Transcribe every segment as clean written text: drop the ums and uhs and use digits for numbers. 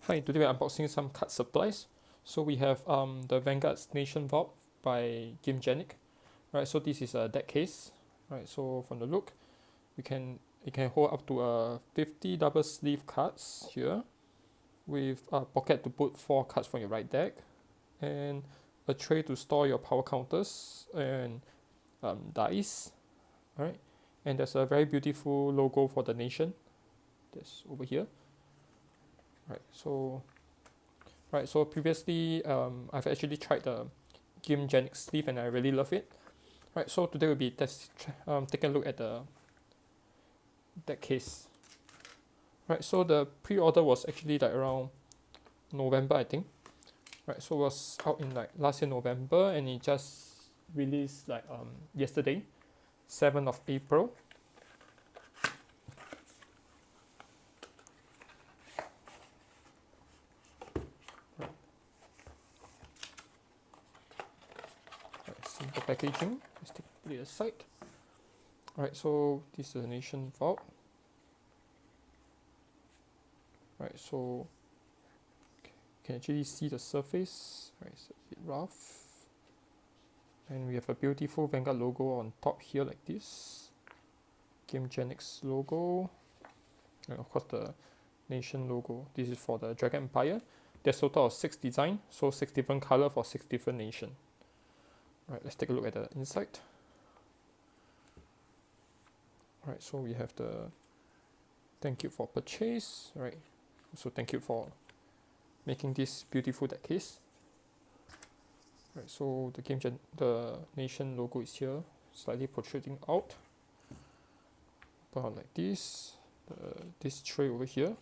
Hi, today we're unboxing some card supplies. So we have the Vanguard's Nation Vault by Gimgenic. Right, so this is a deck case. Right, so from the look, it can hold up to 50 double sleeve cards here, with a pocket to put 4 cards from your right deck, and a tray to store your power counters and dice. Right, and there's a very beautiful logo for the nation. That's over here. Right, so previously I've actually tried the Gimgenic sleeve and I really love it. Right, so today we'll be taking a look at the deck case. Right, so the pre-order was actually like around November, I think. Right, so it was out in like last year November, and it just released like yesterday, 7th of April. Right, simple packaging. Let's put it aside. Right, so this is the Nation Vault. Right, so you can actually see the surface. Right, it's a bit rough. And we have a beautiful Vanguard logo on top here like this. Gimgenic's logo. And of course the Nation logo. This is for the Dragon Empire. There's a total of 6 designs, so 6 different colors for 6 different nations. Right, let's take a look at the inside. Right, so we have the thank you for purchase. Right, so thank you for making this beautiful deck case. Right, so the nation logo is here, slightly protruding out. Put on like this. This tray over here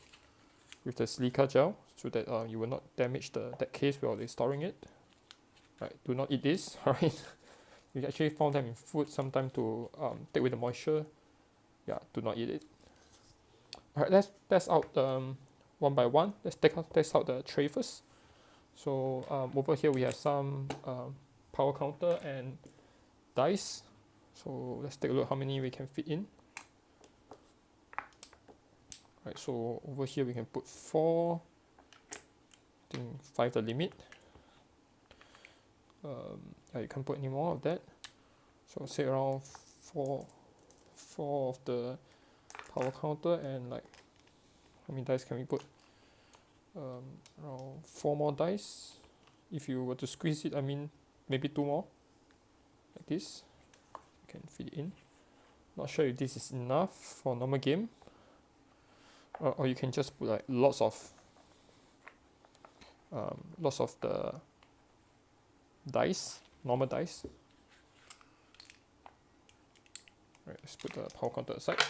with the silica gel, so that you will not damage the deck case while they're storing it. Right, do not eat this. Alright, we actually found them in food sometimes to take away the moisture. Yeah, do not eat it. Alright, let's test out one by one. Let's test out the tray first. So over here we have some power counter and dice. So let's take a look how many we can fit in. Right, so over here we can put 4. I think 5 the limit. You can't put any more of that. So say around 4 of the power counter, and like how many dice can we put? Around 4 more dice. If you were to squeeze it, I mean maybe 2 more, like this. You can fit it in. Not sure if this is enough for normal game, or you can just put like lots of the dice, normal dice. Right, let's put the power counter aside.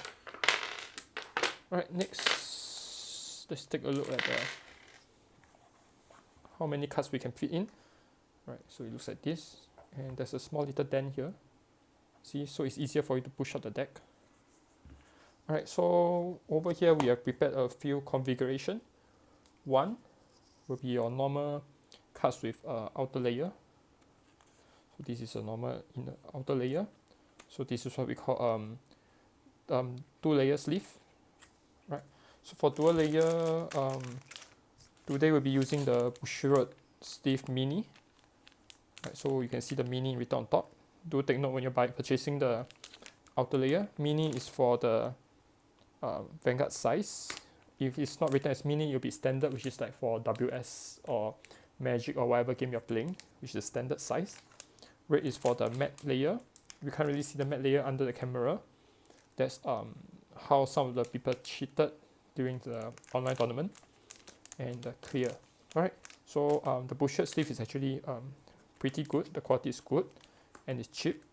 Alright, next let's take a look at how many cards we can fit in. Right, so it looks like this, and there's a small little dent here. See, so it's easier for you to push out the deck. Alright, so over here we have prepared a few configuration. One will be your normal cards with outer layer. So this is a normal inner outer layer. So this is what we call 2-layer sleeve. Right. So for dual layer, today we'll be using the Bushiroad sleeve mini. Right, so you can see the mini written on top. Do take note when you're purchasing the outer layer. Mini is for the Vanguard size. If it's not written as mini, it'll be standard, which is like for WS or Magic or whatever game you're playing, which is standard size. Red is for the matte layer. You can't really see the matte layer under the camera. That's how some of the people cheated during the online tournament. And the clear. Alright, so the Bushiroad sleeve is actually pretty good. The quality is good and it's cheap.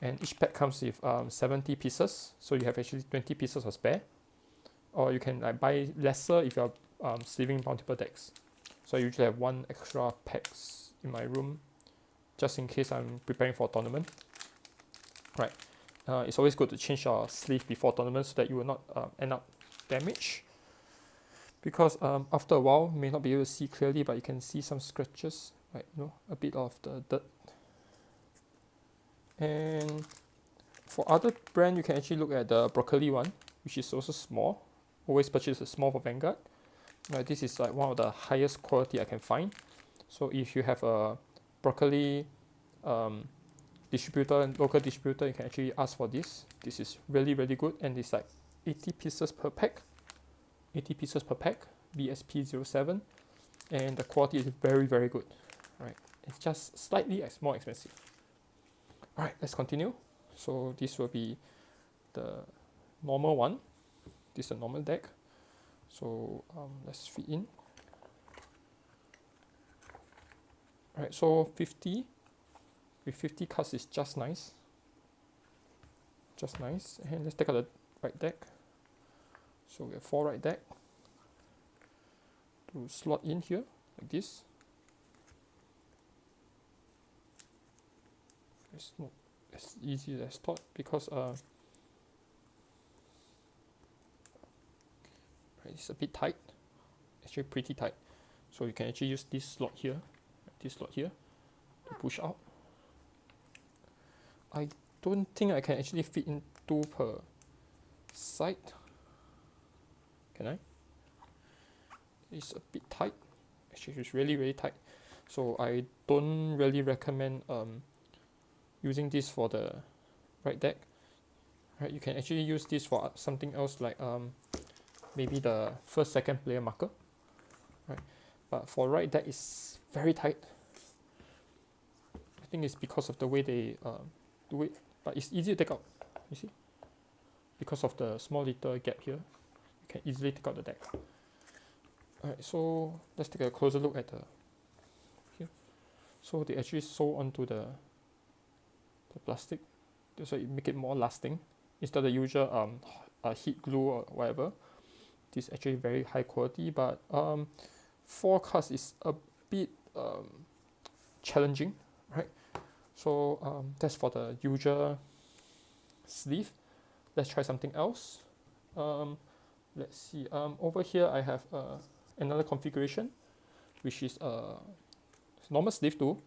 And each pack comes with 70 pieces, so you have actually 20 pieces of spare. Or you can like buy lesser if you're sleeving multiple decks. So I usually have 1 extra packs in my room, just in case I'm preparing for a tournament. Right, it's always good to change your sleeve before tournament so that you will not end up damaged. Because after a while, you may not be able to see clearly, but you can see some scratches, right? You know, a bit of the dirt. And for other brand, you can actually look at the broccoli one, which is also small. Always purchase a small for Vanguard. Right, this is like one of the highest quality I can find. So if you have a broccoli distributor, local distributor, you can actually ask for this. This is really good, and it's like 80 pieces per pack. 80 pieces per pack, BSP07, and the quality is very good. Right, it's just slightly more expensive. All right, let's continue. So this will be the normal one. This is a normal deck. So let's fit in. All right, so 50 with 50 cards is just nice. And let's take out the right deck. So we have 4 right deck to slot in here like this. It's not as easy as thought because it's a bit tight, actually pretty tight. So you can actually use this slot here to push out. I don't think I can actually fit in 2 per side. Can I? It's a bit tight. Actually, it's really tight. So I don't really recommend using this for the right deck. Right, you can actually use this for something else like maybe the first, second player marker. Right, but for right deck it's very tight. I think it's because of the way they do it, but it's easy to take out. You see, because of the small little gap here, you can easily take out the deck. Alright, so let's take a closer look at the here. So they actually sew onto the plastic, so it make it more lasting instead of the usual heat glue or whatever. This is actually very high quality, but 4 cards is a bit challenging, right? So that's for the usual sleeve. Let's try something else. Let's see. Over here I have another configuration, which is normal sleeve too,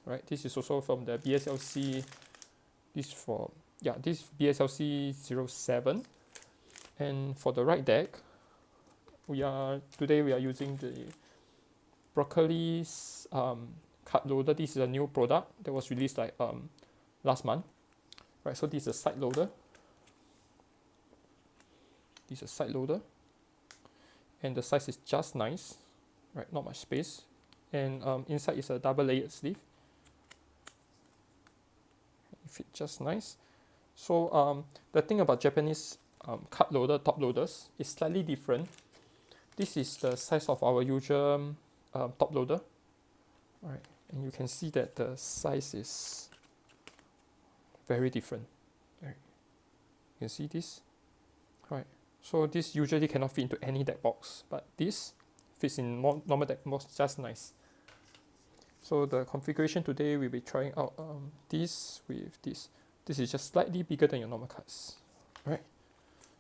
right? This is also from the BSLC. This BSLC 07, and for the right deck, today we are using the Broccoli's card loader. This is a new product that was released like last month, right? So this is a side loader. And the size is just nice, right? Not much space, and inside is a double layered sleeve. It fits just nice. So the thing about Japanese card loader top loaders is slightly different. This is the size of our usual top loader, right? And you can see that the size is very different. Right. You can see this, right? So this usually cannot fit into any deck box, but this fits in normal deck box just nice. So the configuration today we'll be trying out this with this. This is just slightly bigger than your normal cards, right?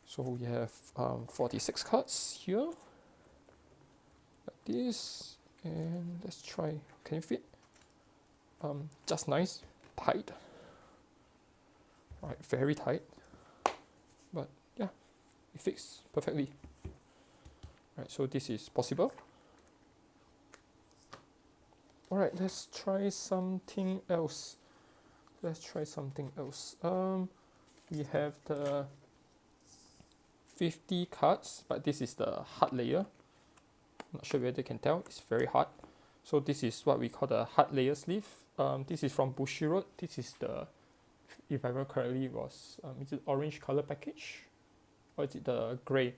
So we have 46 cards here, like this, and let's try. Can you fit? Just nice, tight, right? Very tight, but yeah, it fits perfectly. Right, so this is possible. Alright, let's try something else. We have the 50 cards, but this is the hard layer. Not sure whether you can tell, it's very hard. So this is what we call the hard layer sleeve. This is from Bushiroad. This is the, if I remember correctly, was is it orange color package, or is it the gray?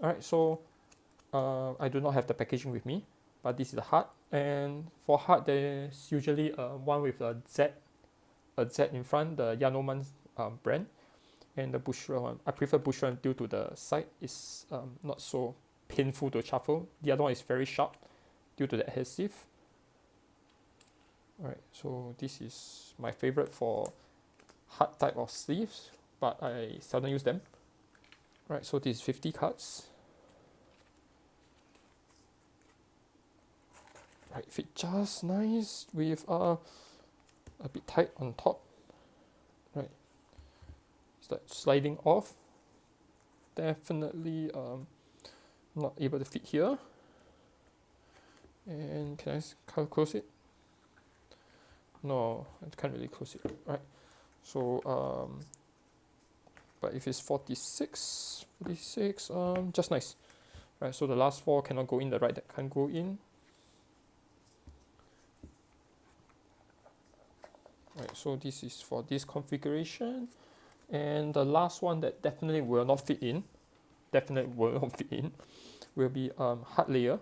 Alright, so I do not have the packaging with me, but this is the hard. And for hard, there's usually one with a Z in front, the Yanoman brand, and the Bushiroad one. I prefer Bushiroad due to the side is not so painful to shuffle. The other one is very sharp due to the adhesive. Alright, so this is my favorite for hard type of sleeves, but I seldom use them. Right, so this is 50 cards. Right, fit just nice with a bit tight on top. Right, it's like sliding off. Definitely not able to fit here. And can I close it? No, I can't really close it. Right. So but if it's 46, just nice. Right. So the last 4 cannot go in. The right deck can't go in. Right. So this is for this configuration, and the last one that definitely will not fit in. Will be hard layer.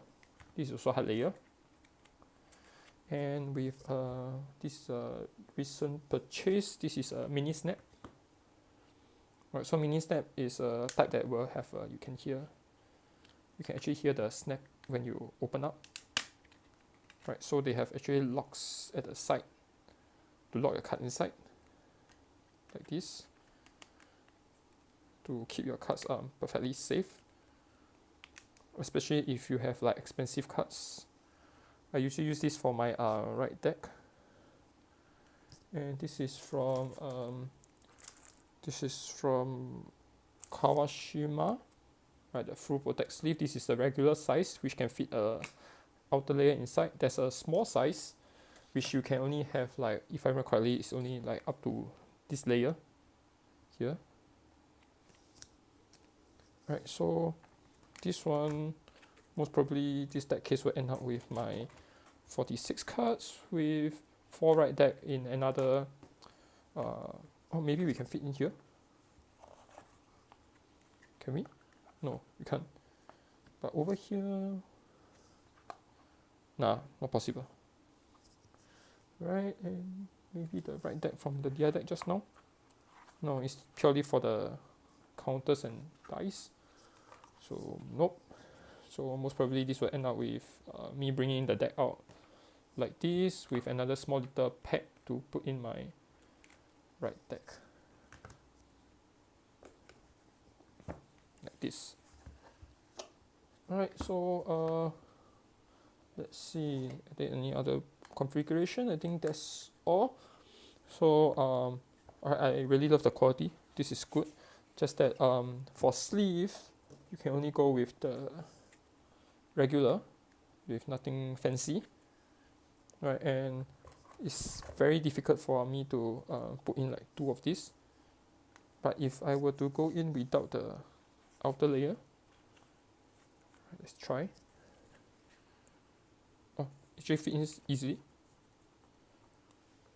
This is also hard layer. And with this recent purchase, this is a mini snap. Right, so mini snap is a type that will have you can actually hear the snap when you open up. Right, so they have actually locks at the side to lock your card inside, like this, to keep your cards perfectly safe. Especially if you have like expensive cards. I usually use this for my right deck, and this is from Kawashima, right? The full protect sleeve. This is the regular size, which can fit a outer layer inside. There's a small size, which you can only have, like, if I remember correctly, it's only like up to this layer here. Right, so this one, most probably this deck case will end up with my 46 cards with 4 right deck in another, or maybe we can fit in here. Can we? No, we can't. But over here, nah, not possible. Right, and maybe the right deck from the other deck just now. No, it's purely for the counters and dice. So nope. So most probably this will end up with me bringing the deck out like this with another small little pack to put in my right deck, like this. Alright, so let's see, are there any other configuration? I think that's all. So I really love the quality. This is good. Just that for sleeve, you can only go with the regular, with nothing fancy, right? And it's very difficult for me to put in like 2 of these. But if I were to go in without the outer layer, let's try. Oh, it actually fit in easily.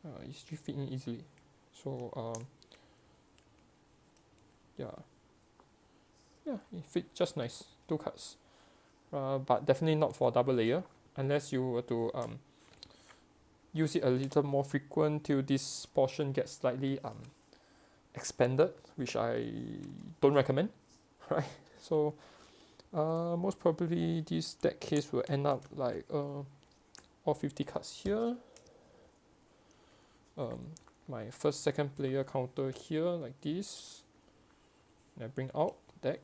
It actually fit in easily. So yeah, it fit just nice. 2 cards. But definitely not for double layer, unless you were to use it a little more frequent till this portion gets slightly expanded, which I don't recommend, right? So most probably this deck case will end up like all 50 cards here, my first second player counter here like this, and I bring out deck.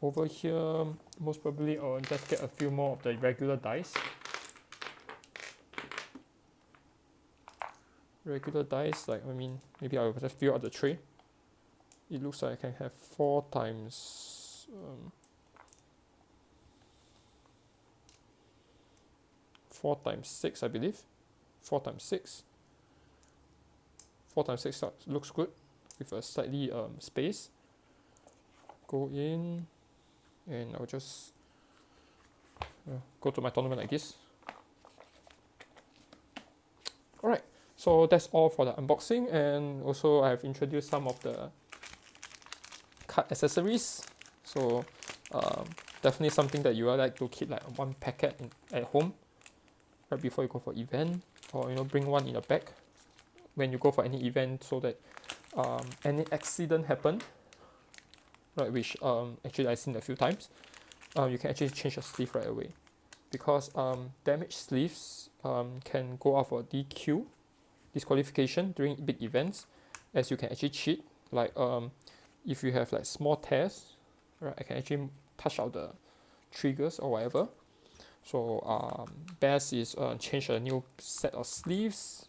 Over here, most probably I'll just get a few more of the regular dice. Like, I mean, maybe I'll just fill out the tray. It looks like I can have 4 times 4 times 6, I believe. 4 times 6. 4 times 6 looks good with a slightly space. Go in, and I'll just go to my tournament like this. Alright, so that's all for the unboxing, and also I've introduced some of the card accessories. So definitely something that you would like to keep like 1 packet at home right before you go for event, or bring 1 in a bag when you go for any event, so that any accident happen, right, which actually I've seen a few times, you can actually change the sleeve right away, because damaged sleeves can go out for DQ, disqualification, during big events, as you can actually cheat. Like if you have like small tears, right, I can actually touch out the triggers or whatever. So best is change a new set of sleeves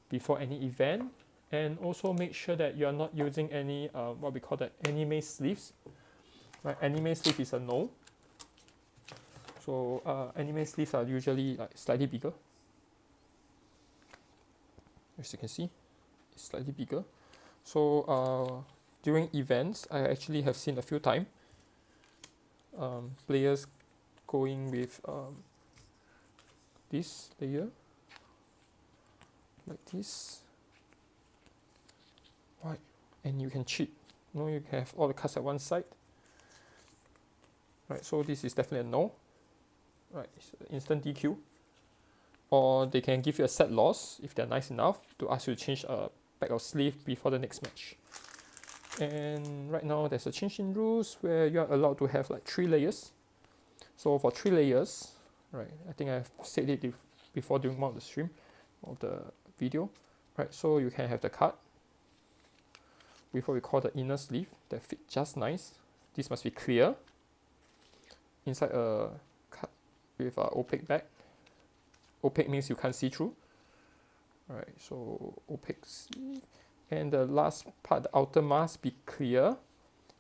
before any event, And also make sure that you are not using any what we call the anime sleeves. Right, anime sleeve is a no. So anime sleeves are usually like slightly bigger. As you can see, it's slightly bigger. So during events, I actually have seen a few times players going with this layer like this, right? And you can cheat. You know, you can have all the cards at one side, right? So this is definitely a no, right? It's instant DQ, or they can give you a set loss if they're nice enough to ask you to change a pack of sleeve before the next match. And right now there's a change in rules where you are allowed to have like 3 layers. So for 3 layers, right, I think I've said it before during one of the stream of the video, right? So you can have the card with what we call the inner sleeve that fit just nice. This must be clear inside a card with a opaque back. Opaque means you can't see through. Alright, so opaque sleeve. And the last part, the outer must be clear,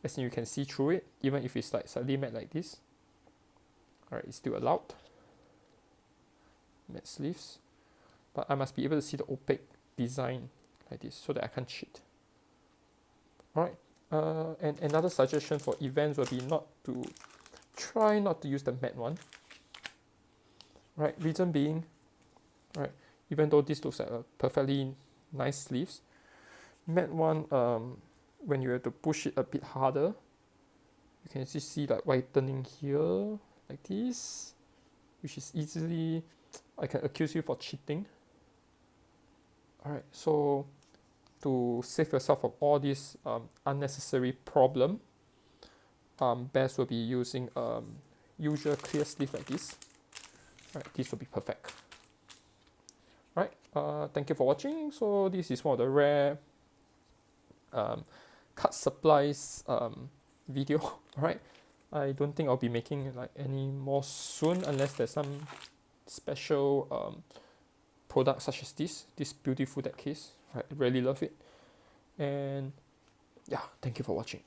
as in you can see through it, even if it's like slightly matte like this. Alright, it's still allowed. Matte sleeves. But I must be able to see the opaque design like this so that I can't cheat. Alright, and another suggestion for events would be try not to use the matte one. Right, reason being, right, even though this looks like a perfectly nice sleeves, matte one, when you have to push it a bit harder, you can actually see like whitening here like this, which is easily, I can accuse you for cheating. Alright, so to save yourself from all this unnecessary problem, best will be using usual clear sleeve like this. Right, this will be perfect. Right, thank you for watching. So this is one of the rare card supplies video. Alright, I don't think I'll be making like any more soon unless there's some special product such as this beautiful deck case. I really love it. And yeah, thank you for watching.